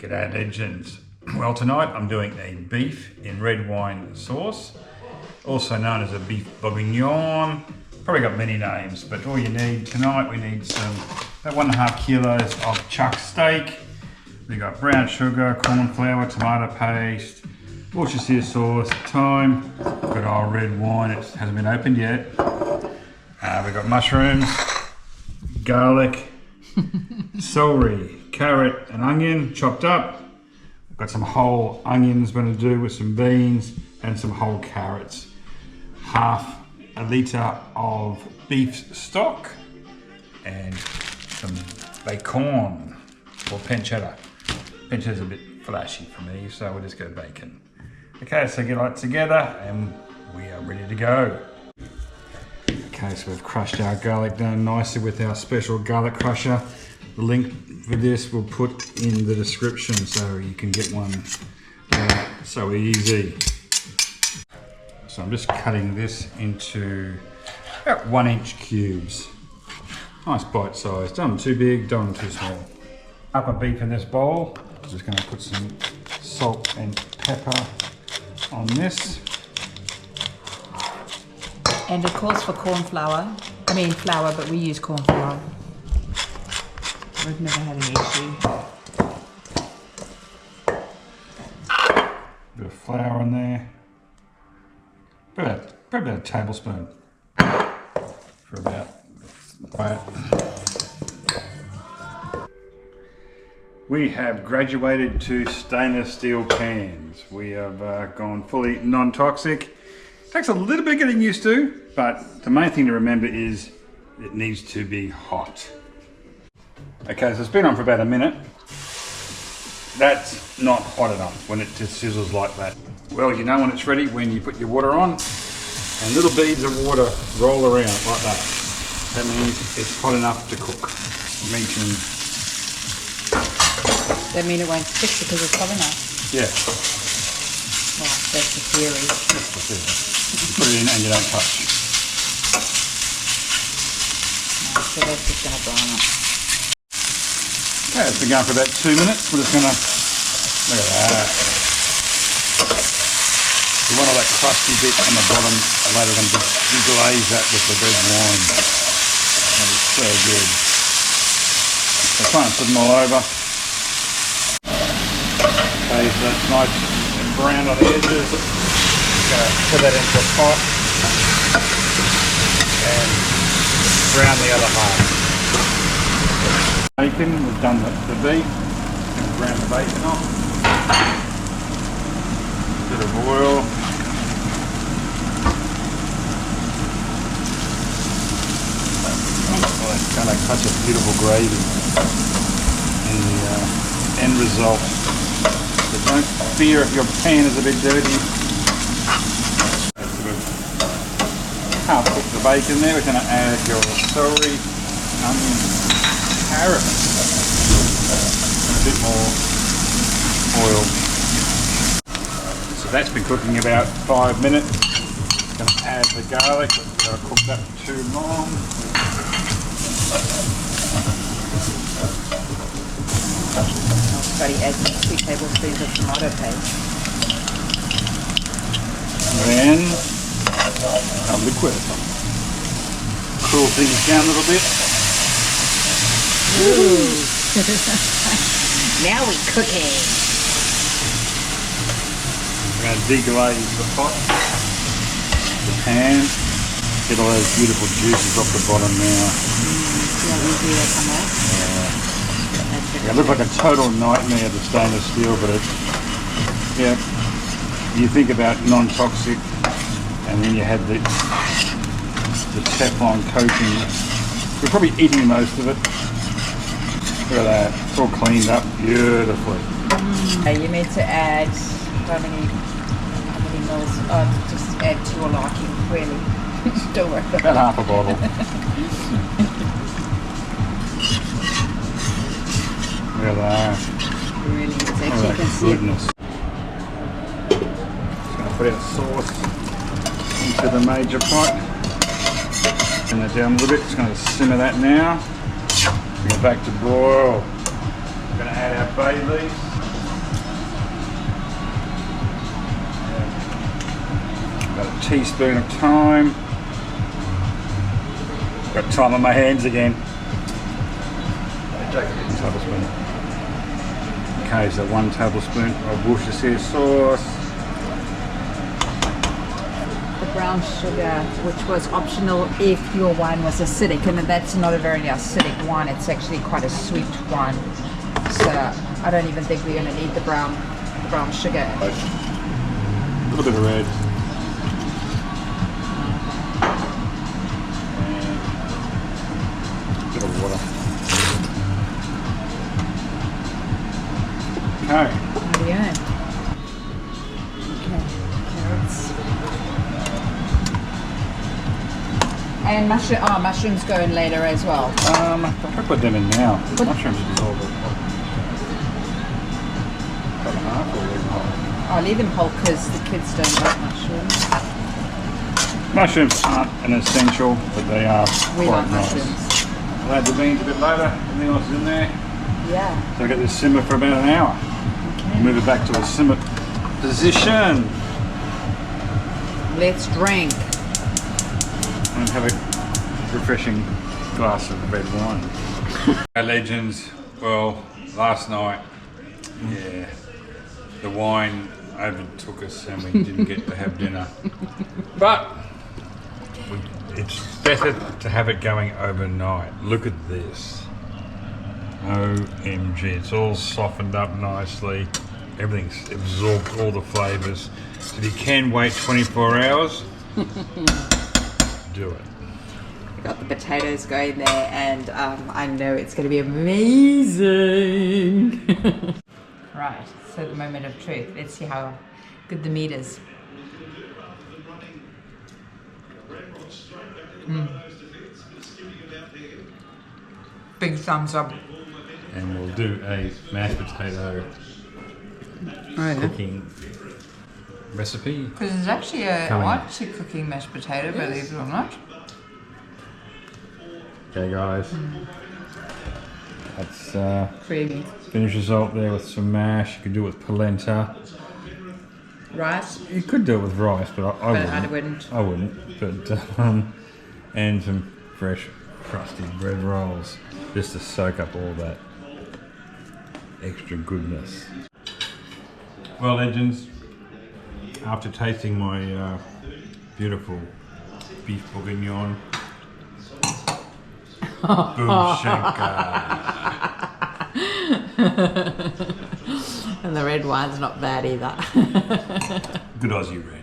G'day legends. Well, tonight I'm doing a beef in red wine sauce, also known as a beef bourguignon. Probably got many names, but all you need tonight, we need about 1.5 kilos of chuck steak. We got brown sugar, corn flour, tomato paste, Worcestershire sauce, thyme. We've got our red wine, it hasn't been opened yet. We've got mushrooms, garlic, celery, carrot and onion chopped up. I've got some whole onions I'm going to do with some beans and some whole carrots. Half a litre of beef stock and some bacon or pancetta. Pancetta's a bit flashy for me, so we'll just go bacon. Okay, so get it together and we are ready to go. Okay, so we've crushed our garlic down nicely with our special garlic crusher. The link for this we'll put in the description so you can get one so easy. So I'm just cutting this into about 1-inch cubes. Nice bite size, don't too big, don't too small. Up a beef in this bowl, I'm just going to put some salt and pepper on this. And it calls for flour, but we use corn flour. We've never had an issue. Bit of flour in there. Probably about a tablespoon for about that. We have graduated to stainless steel pans. We have gone fully non-toxic. Takes a little bit of getting used to, but the main thing to remember is it needs to be hot. Okay, so it's been on for about a minute. That's not hot enough when it just sizzles like that. Well, you know when it's ready when you put your water on and little beads of water roll around like that. That means it's hot enough to cook meat and... That means it won't stick because it's hot enough? Yeah. Well, that's the theory. That's the theory. You put it in and you don't touch. No, so that's just going to brown up. Okay, it's been going for about 2 minutes. We're just going to, look at that. We want all that crusty bit on the bottom. Later we're going to deglaze that with the red wine. That is so good. So try and put them all over. Okay, so that's nice and brown on the edges. Put that into a pot and brown the other half. Bacon, we've done the beef. Going to brown the bacon off. A bit of oil. Oh, it's going to make such a beautiful gravy in the end result. So don't fear if your pan is a bit dirty. Half cook the bacon there. We're going to add your celery, onion, carrot, and a bit more oil. So that's been cooking about 5 minutes. Going to add the garlic. We're going to cook that for too long. Scotty adds 2 tablespoons of tomato paste. And then our liquid. Cool things down a little bit. Ooh. Now we're cooking. We're going to deglaze the pot, the pan, get all those beautiful juices off the bottom now. It looks like a total nightmare, the stainless steel, but it, yeah, you think about non-toxic and then you had the Teflon coating. We're probably eating most of it. Look at that, it's all cleaned up beautifully. You meant to add how many mils? Oh, just add to your liking, really. Don't worry about About half a bottle. Look at that. Really, it's Oh, actually, you can see goodness. Just going to put our sauce into the major pot. Turn that down a little bit. Just going to simmer that now. Bring it back to boil. We're going to add our bay leaves. teaspoon of thyme. Got time on my hands again. Tablespoon. Okay, so 1 tablespoon of Worcestershire sauce. The brown sugar, which was optional if your wine was acidic, and that's not a very acidic wine. It's actually quite a sweet wine. So I don't even think we're going to need the brown sugar. A little bit of red. And a bit of water. Okay. Yeah. Okay. Carrots. And mushrooms go in later as well. I could put them in now. Mushrooms are dissolved. Cut them half or leave them whole? I'll leave them whole because the kids don't like mushrooms. Mushrooms aren't an essential, but they are We quite like nice. mushrooms. I'll add the beans a bit later. Everything else is in there. Yeah. So I get this simmer for about an hour. Okay. Move it back to a simmer position Let's drink. and have a refreshing glass of red wine. Our legends, well, last night, yeah, the wine overtook us and we didn't get to have dinner. But it's better to have it going overnight. Look at this. OMG, it's all softened up nicely. Everything's absorbed all the flavours. So if you can wait 24 hours, do it. Got the potatoes going there, and I know it's going to be amazing. Right, so the moment of truth. Let's see how good the meat is. Big thumbs up. And we'll do a mashed potato cooking recipe. Because it's actually a Coming. cooking mashed potato, believe it or not. Okay guys, that's Creamy. finished result there with some mash. You could do it with polenta. Rice. You could do it with rice, but I But wouldn't. I wouldn't. I wouldn't. But and some fresh crusty bread rolls just to soak up all that extra goodness. Well, legends, after tasting my beautiful beef bourguignon, boom shaker. And the red wine's not bad either. Good Aussie red.